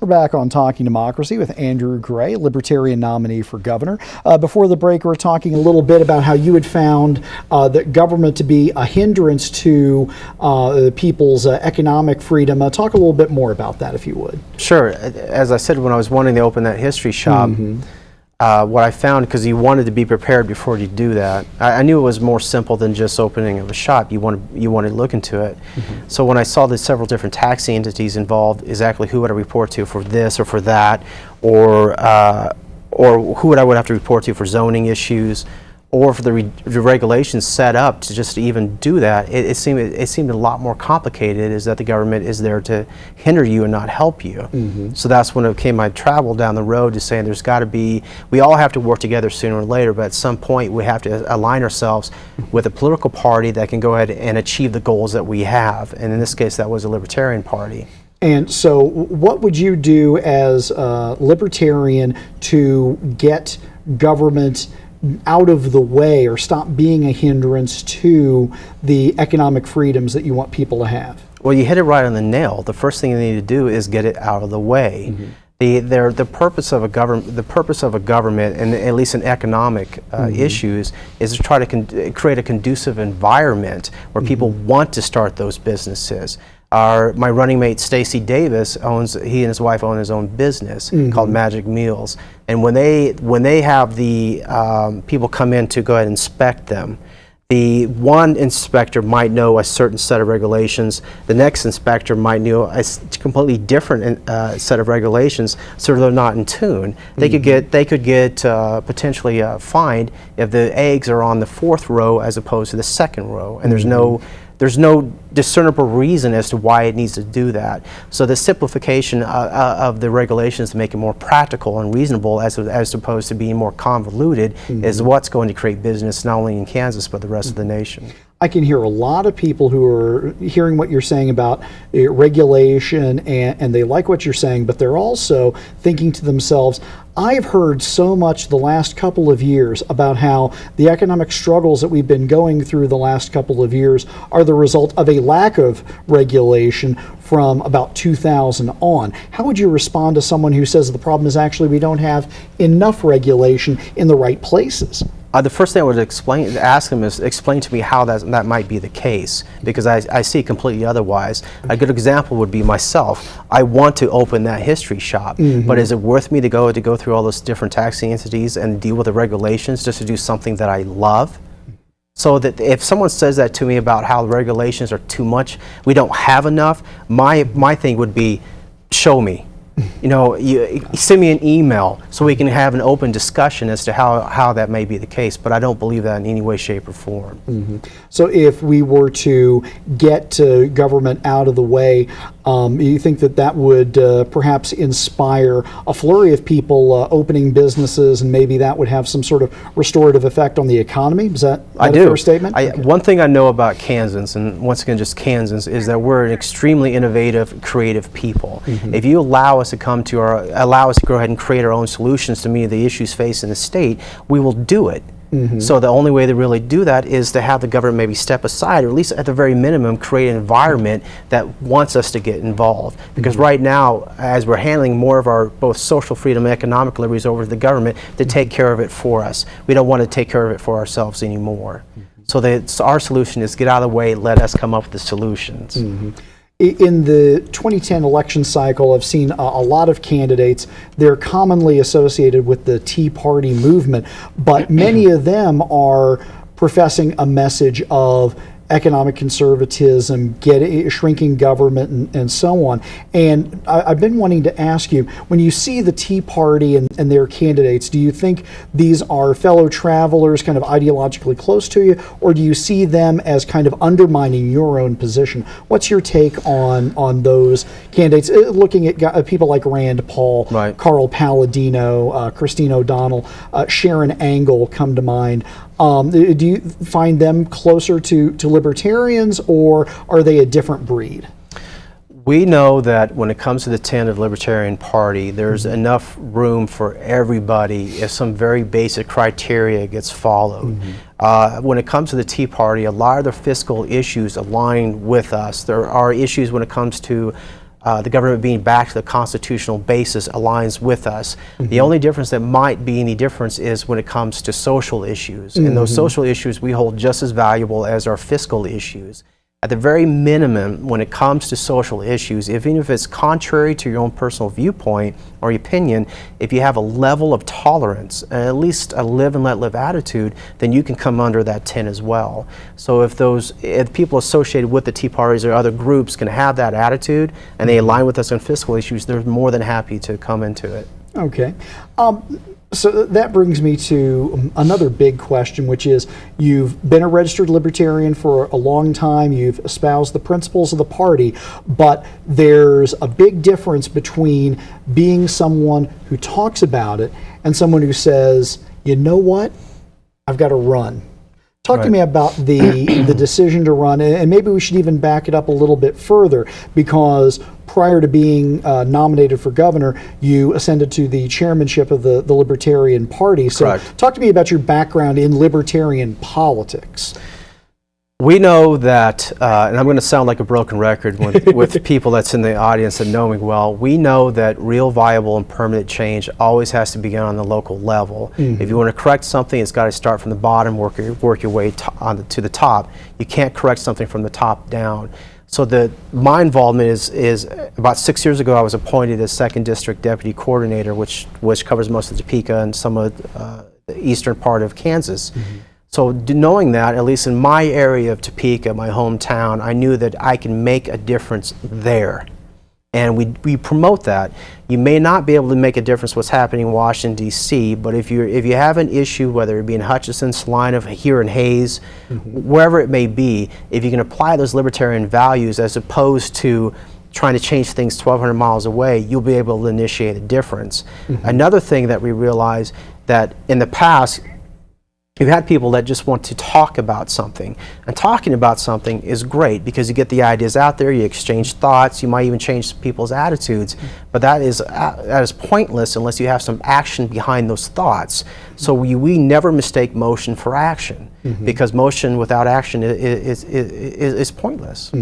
Back on Talking Democracy with Andrew Gray, Libertarian nominee for governor. Before the break, we were talking a little bit about how you had found that government to be a hindrance to people's economic freedom. Talk a little bit more about that, if you would. Sure. As I said, when I was wanting to open that history shop, what I found, because you wanted to be prepared before you do that, I knew it was more simple than just opening of a shop. You wanted to look into it. So when I saw the several different taxi entities involved, exactly who would I report to for this or for that, or who would I have to report to for zoning issues, or for the regulations set up to just even do that, it seemed a lot more complicated, is that the government is there to hinder you and not help you. So that's when it came my travel down the road to saying there's got to be, we all have to work together sooner or later, but at some point we have to align ourselves with a political party that can go ahead and achieve the goals that we have. And in this case, that was a Libertarian Party. And so what would you do as a Libertarian to get government out of the way or stop being a hindrance to the economic freedoms that you want people to have? Well, you hit it right on the nail. The first thing you need to do is get it out of the way. The purpose of a government, and at least in economic issues, is to try to create a conducive environment where people want to start those businesses. My running mate Stacy Davis he and his wife own his own business called Magic Meals, and when they have the people come in to go ahead and inspect them, the one inspector might know a certain set of regulations, the next inspector might know a completely different set of regulations, so they're not in tune. They could get potentially fined if the eggs are on the 4th row as opposed to the 2nd row, and there's no discernible reason as to why it needs to do that. So the simplification of the regulations to make it more practical and reasonable as opposed to being more convoluted is what's going to create business not only in Kansas but the rest of the nation. I can hear a lot of people who are hearing what you're saying about regulation, and they like what you're saying, but they're also thinking to themselves, I've heard so much the last couple of years about how the economic struggles that we've been going through the last couple of years are the result of a lack of regulation from about 2000 on. How would you respond to someone who says the problem is actually we don't have enough regulation in the right places? The first thing I would ask them is explain to me how that might be the case, because I see it completely otherwise. A good example would be myself. I want to open that history shop, but is it worth me to go through all those different taxi entities and deal with the regulations just to do something that I love? So that if someone says that to me about how the regulations are too much, we don't have enough, my thing would be, show me. You send me an email so we can have an open discussion as to how that may be the case, but I don't believe that in any way, shape, or form. So if we were to get government out of the way, you think that would perhaps inspire a flurry of people opening businesses, and maybe that would have some sort of restorative effect on the economy? Is that a fair statement? One thing I know about Kansans, and once again just Kansans, is that we're an extremely innovative, creative people. If you allow us to go ahead and create our own solutions to many of the issues facing the state, we will do it. So the only way to really do that is to have the government maybe step aside, or at least at the very minimum create an environment that wants us to get involved. Because right now, as we're handling more of our both social freedom and economic liberties over to the government to take care of it for us, we don't want to take care of it for ourselves anymore. So our solution is get out of the way, let us come up with the solutions. In the 2010 election cycle, I've seen a lot of candidates. They're commonly associated with the Tea Party movement, but many of them are professing a message of economic conservatism, shrinking government, and so on. And I've been wanting to ask you, when you see the Tea Party and their candidates, do you think these are fellow travelers kind of ideologically close to you, or do you see them as kind of undermining your own position? What's your take on those candidates, looking at people like Rand Paul, Carl Palladino, Christine O'Donnell, Sharon Angle come to mind? Do you find them closer to libertarians, or are they a different breed? We know that when it comes to the tentative Libertarian Party, there's enough room for everybody if some very basic criteria gets followed. When it comes to the Tea Party, a lot of the fiscal issues align with us. There are issues when it comes to the government being back to the constitutional basis aligns with us. The only difference that might be any difference is when it comes to social issues. And those social issues we hold just as valuable as our fiscal issues. At the very minimum, when it comes to social issues, even if it's contrary to your own personal viewpoint or opinion, if you have a level of tolerance, and at least a live and let live attitude, then you can come under that tent as well. So if people associated with the Tea Parties or other groups can have that attitude and they align with us on fiscal issues, they're more than happy to come into it. Okay. So that brings me to another big question, which is you've been a registered libertarian for a long time, you've espoused the principles of the party, but there's a big difference between being someone who talks about it and someone who says, you know what, I've got to run. Talk to me about the decision to run, and maybe we should even back it up a little bit further, because prior to being nominated for governor, you ascended to the chairmanship of the Libertarian Party. So talk to me about your background in libertarian politics. We know that, and I'm going to sound like a broken record with people that's in the audience that know me well, we know that real, viable, and permanent change always has to begin on the local level. If you want to correct something, it's got to start from the bottom, work your way to the top. You can't correct something from the top down. So my involvement is about 6 years ago, I was appointed as 2nd District Deputy Coordinator, which covers most of Topeka and some of the eastern part of Kansas. So knowing that, at least in my area of Topeka, my hometown, I knew that I can make a difference there. And we promote that. You may not be able to make a difference what's happening in Washington, D.C., but if you have an issue, whether it be in Hutchinson, Salina, here in Hayes, wherever it may be, if you can apply those libertarian values as opposed to trying to change things 1,200 miles away, you'll be able to initiate a difference. Another thing that we realize that in the past, you've had people that just want to talk about something, and talking about something is great because you get the ideas out there, you exchange thoughts, you might even change people's attitudes, but that is pointless unless you have some action behind those thoughts. So we never mistake motion for action, because motion without action is pointless.